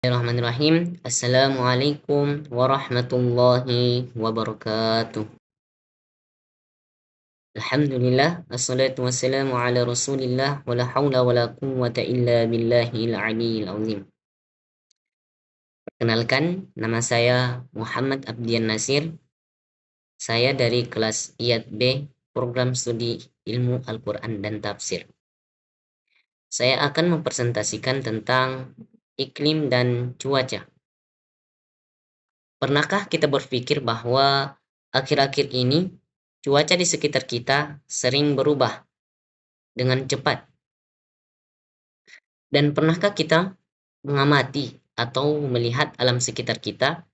Bismillahirrahmanirrahim. Assalamualaikum warahmatullahi wabarakatuh. Alhamdulillah, assalatu wassalamu ala rasulillah, wa la hawla wa la quwwata illa billahil aliyyil azim. Perkenalkan, nama saya Muhammad Abdian Nasir. Saya dari kelas IAT B, program studi ilmu Al-Quran dan tafsir. Saya akan mempresentasikan tentang iklim dan cuaca. Pernahkah kita berpikir bahwa akhir-akhir ini cuaca di sekitar kita sering berubah dengan cepat? Dan pernahkah kita mengamati atau melihat alam sekitar kita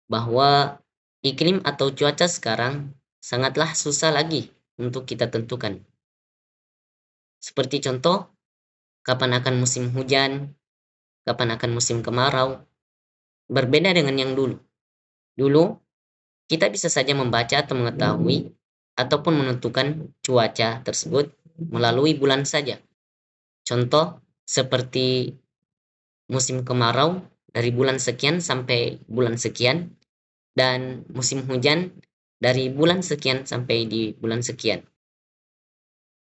bahwa iklim atau cuaca sekarang sangatlah susah lagi untuk kita tentukan? Seperti contoh, kapan akan musim hujan, kapan akan musim kemarau, berbeda dengan yang dulu. Dulu, kita bisa saja membaca atau mengetahui ataupun menentukan cuaca tersebut melalui bulan saja. Contoh seperti musim kemarau dari bulan sekian sampai bulan sekian, dan musim hujan dari bulan sekian sampai di bulan sekian.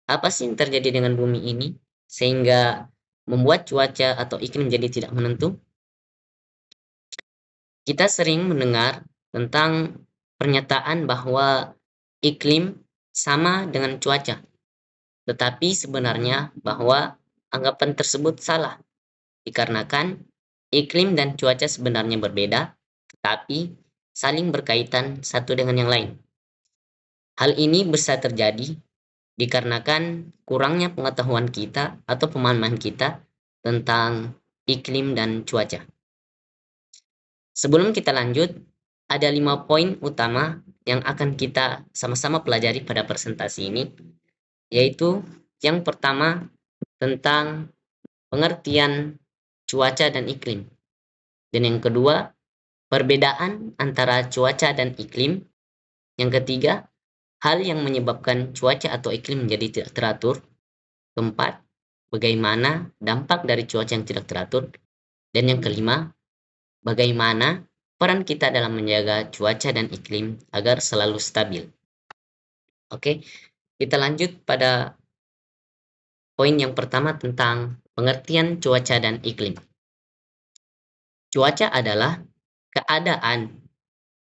Apa sih yang terjadi dengan bumi ini sehingga membuat cuaca atau iklim jadi tidak menentu? Kita sering mendengar tentang pernyataan bahwa iklim sama dengan cuaca, tetapi sebenarnya bahwa anggapan tersebut salah, dikarenakan iklim dan cuaca sebenarnya berbeda, tetapi saling berkaitan satu dengan yang lain. Hal ini bisa terjadi dikarenakan kurangnya pengetahuan kita atau pemahaman kita tentang iklim dan cuaca. Sebelum kita lanjut, ada 5 poin utama yang akan kita sama-sama pelajari pada presentasi ini, yaitu yang pertama tentang pengertian cuaca dan iklim. Dan yang kedua, perbedaan antara cuaca dan iklim. Yang ketiga, hal yang menyebabkan cuaca atau iklim menjadi tidak teratur. Keempat, bagaimana dampak dari cuaca yang tidak teratur. Dan yang kelima, bagaimana peran kita dalam menjaga cuaca dan iklim agar selalu stabil. Oke, kita lanjut pada poin yang pertama tentang pengertian cuaca dan iklim. Cuaca adalah keadaan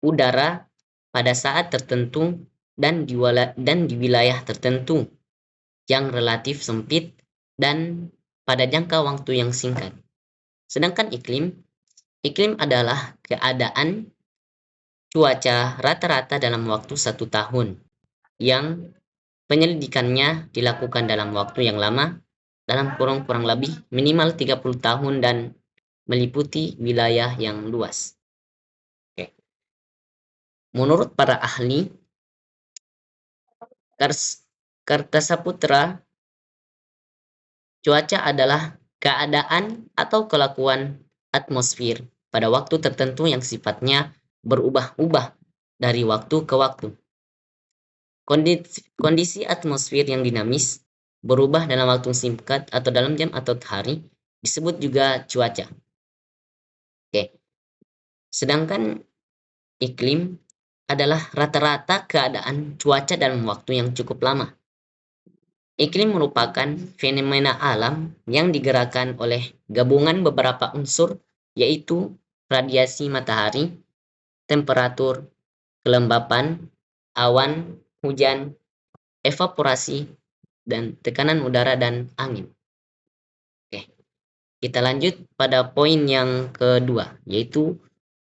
udara pada saat tertentu dan di wilayah tertentu yang relatif sempit dan pada jangka waktu yang singkat. Sedangkan iklim adalah keadaan cuaca rata-rata dalam waktu 1 tahun yang penyelidikannya dilakukan dalam waktu yang lama, dalam kurung lebih minimal 30 tahun dan meliputi wilayah yang luas. Oke. Menurut para ahli, Kartasaputra, cuaca adalah keadaan atau kelakuan atmosfer pada waktu tertentu yang sifatnya berubah-ubah dari waktu ke waktu. Kondisi atmosfer yang dinamis, berubah dalam waktu singkat atau dalam jam atau hari, disebut juga cuaca. Oke. Sedangkan iklim adalah rata-rata keadaan cuaca dalam waktu yang cukup lama. Iklim merupakan fenomena alam yang digerakkan oleh gabungan beberapa unsur, yaitu radiasi matahari, temperatur, kelembapan, awan, hujan, evaporasi, dan tekanan udara dan angin. Oke, kita lanjut pada poin yang kedua, yaitu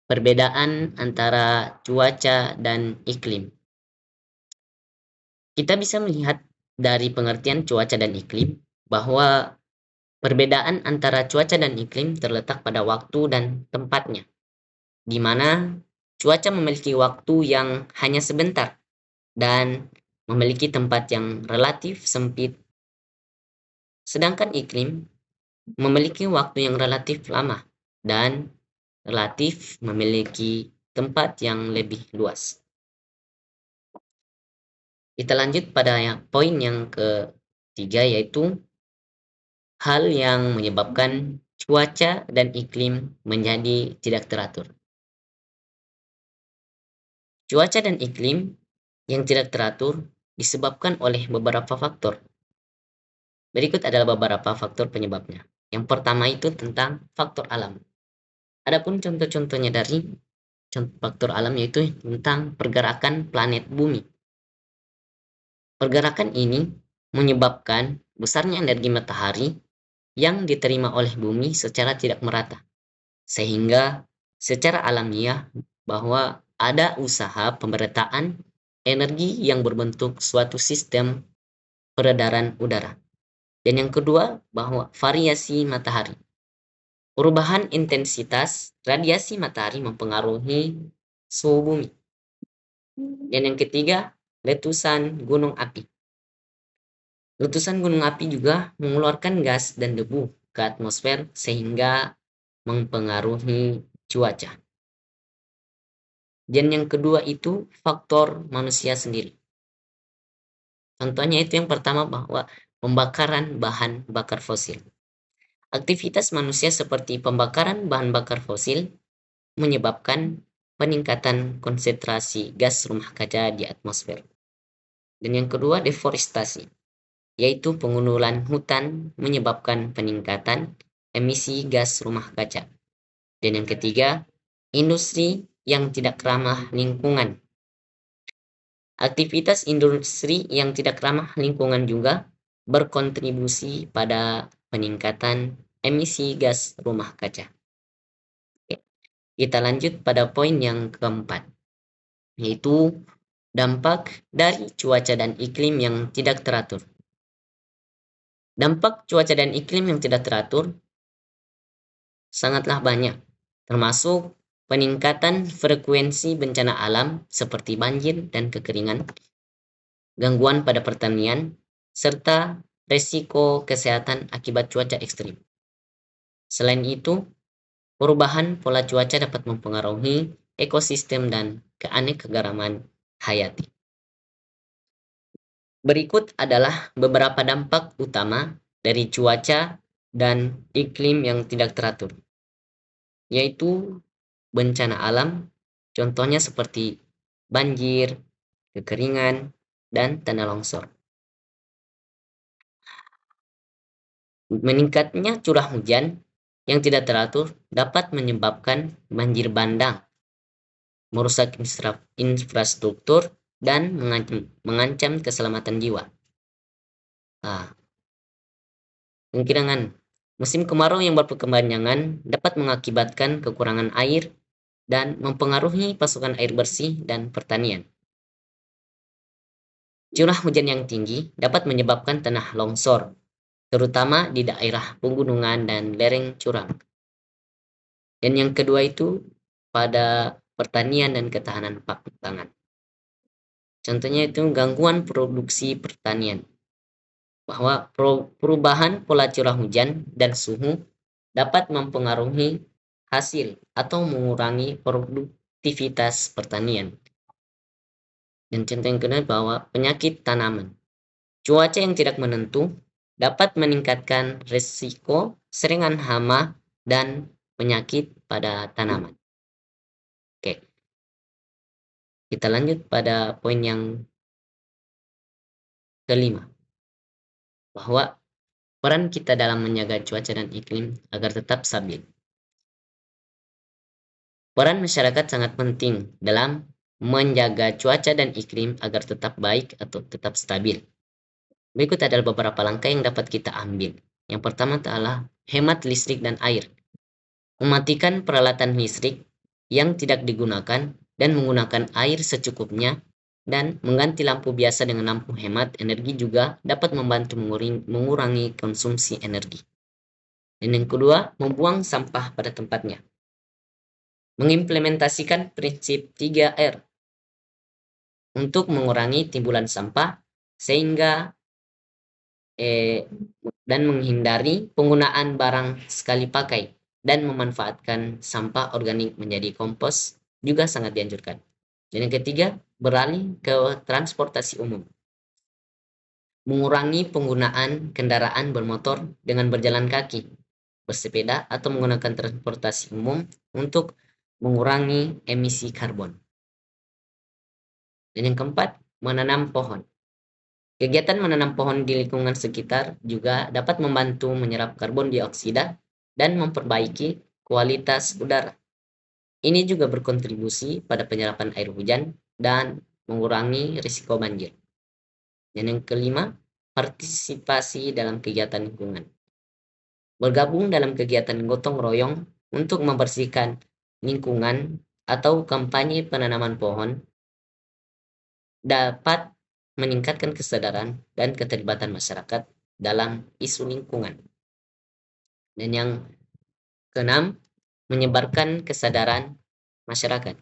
perbedaan antara cuaca dan iklim. Kita bisa melihat dari pengertian cuaca dan iklim bahwa perbedaan antara cuaca dan iklim terletak pada waktu dan tempatnya, di mana cuaca memiliki waktu yang hanya sebentar dan memiliki tempat yang relatif sempit, sedangkan iklim memiliki waktu yang relatif lama dan relatif memiliki tempat yang lebih luas. Kita lanjut pada poin yang ketiga, yaitu hal yang menyebabkan cuaca dan iklim menjadi tidak teratur. Cuaca dan iklim yang tidak teratur disebabkan oleh beberapa faktor. Berikut adalah beberapa faktor penyebabnya. Yang pertama itu tentang faktor alam. Adapun contoh-contohnya dari faktor alam yaitu tentang pergerakan planet bumi. Pergerakan ini menyebabkan besarnya energi matahari yang diterima oleh bumi secara tidak merata. Sehingga secara alamiah bahwa ada usaha pemerataan energi yang berbentuk suatu sistem peredaran udara. Dan yang kedua, bahwa variasi matahari. Perubahan intensitas radiasi matahari mempengaruhi suhu bumi. Dan yang ketiga, letusan gunung api. Letusan gunung api juga mengeluarkan gas dan debu ke atmosfer sehingga mempengaruhi cuaca. Dan yang kedua itu faktor manusia sendiri. Contohnya itu yang pertama bahwa pembakaran bahan bakar fosil. Aktivitas manusia seperti pembakaran bahan bakar fosil menyebabkan peningkatan konsentrasi gas rumah kaca di atmosfer. Dan yang kedua, deforestasi, yaitu pengundulan hutan menyebabkan peningkatan emisi gas rumah kaca. Dan yang ketiga, industri yang tidak ramah lingkungan. Aktivitas industri yang tidak ramah lingkungan juga berkontribusi pada peningkatan emisi gas rumah kaca. Oke, kita lanjut pada poin yang keempat, yaitu dampak dari cuaca dan iklim yang tidak teratur. Dampak cuaca dan iklim yang tidak teratur sangatlah banyak, termasuk peningkatan frekuensi bencana alam seperti banjir dan kekeringan, gangguan pada pertanian, serta resiko kesehatan akibat cuaca ekstrim. Selain itu, perubahan pola cuaca dapat mempengaruhi ekosistem dan keanekaragaman hayati. Berikut adalah beberapa dampak utama dari cuaca dan iklim yang tidak teratur, yaitu bencana alam, contohnya seperti banjir, kekeringan, dan tanah longsor. Meningkatnya curah hujan yang tidak teratur dapat menyebabkan banjir bandang, merusak infrastruktur, dan mengancam keselamatan jiwa. Kemungkinan musim kemarau yang berkepanjangan dapat mengakibatkan kekurangan air dan mempengaruhi pasokan air bersih dan pertanian. Curah hujan yang tinggi dapat menyebabkan tanah longsor, terutama di daerah pegunungan dan lereng curam. Dan yang kedua itu pada pertanian dan ketahanan pangan. Contohnya itu gangguan produksi pertanian, bahwa perubahan pola curah hujan dan suhu dapat mempengaruhi hasil atau mengurangi produktivitas pertanian. Dan contoh yang kedua bahwa penyakit tanaman. Cuaca yang tidak menentu dapat meningkatkan risiko serangan hama dan penyakit pada tanaman. Oke. Kita lanjut pada poin yang kelima. Bahwa peran kita dalam menjaga cuaca dan iklim agar tetap stabil. Peran masyarakat sangat penting dalam menjaga cuaca dan iklim agar tetap baik atau tetap stabil. Berikut adalah beberapa langkah yang dapat kita ambil. Yang pertama adalah hemat listrik dan air. Mematikan peralatan listrik yang tidak digunakan dan menggunakan air secukupnya, dan mengganti lampu biasa dengan lampu hemat energi juga dapat membantu mengurangi konsumsi energi. Dan yang kedua, membuang sampah pada tempatnya. Mengimplementasikan prinsip 3R untuk mengurangi timbulan sampah sehingga dan menghindari penggunaan barang sekali pakai dan memanfaatkan sampah organik menjadi kompos juga sangat dianjurkan. Dan yang ketiga, beralih ke transportasi umum. Mengurangi penggunaan kendaraan bermotor dengan berjalan kaki bersepeda atau menggunakan transportasi umum untuk mengurangi emisi karbon. Dan yang keempat, menanam pohon. Kegiatan menanam pohon di lingkungan sekitar juga dapat membantu menyerap karbon dioksida dan memperbaiki kualitas udara. Ini juga berkontribusi pada penyerapan air hujan dan mengurangi risiko banjir. Dan yang kelima, partisipasi dalam kegiatan lingkungan. Bergabung dalam kegiatan gotong royong untuk membersihkan lingkungan atau kampanye penanaman pohon dapat meningkatkan kesadaran dan keterlibatan masyarakat dalam isu lingkungan. Dan yang keenam, menyebarkan kesadaran masyarakat.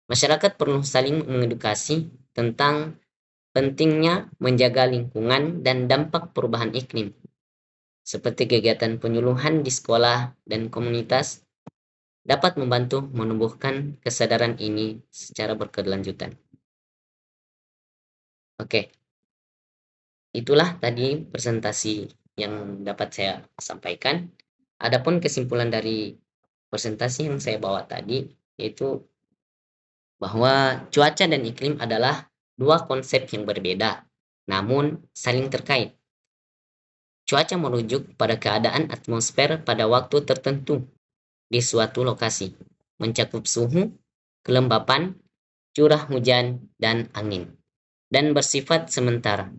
Masyarakat perlu saling mengedukasi tentang pentingnya menjaga lingkungan dan dampak perubahan iklim, seperti kegiatan penyuluhan di sekolah dan komunitas dapat membantu menumbuhkan kesadaran ini secara berkelanjutan. Oke, itulah tadi presentasi yang dapat saya sampaikan. Adapun kesimpulan dari presentasi yang saya bawa tadi, yaitu bahwa cuaca dan iklim adalah dua konsep yang berbeda, namun saling terkait. Cuaca merujuk pada keadaan atmosfer pada waktu tertentu di suatu lokasi, mencakup suhu, kelembapan, curah hujan, dan angin, dan bersifat sementara.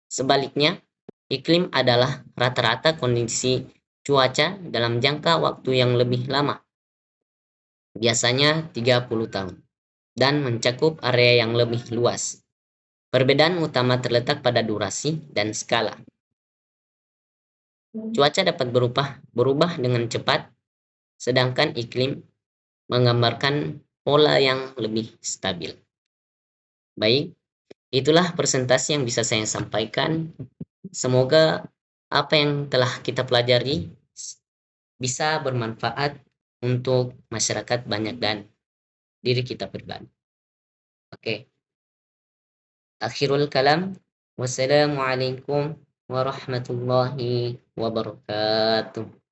Sebaliknya, iklim adalah rata-rata kondisi cuaca dalam jangka waktu yang lebih lama, biasanya 30 tahun, dan mencakup area yang lebih luas. Perbedaan utama terletak pada durasi dan skala. Cuaca dapat berubah dengan cepat, sedangkan iklim menggambarkan pola yang lebih stabil. Baik, itulah presentasi yang bisa saya sampaikan. Semoga apa yang telah kita pelajari bisa bermanfaat untuk masyarakat banyak dan diri kita pribadi. Oke. Akhirul kalam. Wassalamualaikum warahmatullahi wabarakatuh.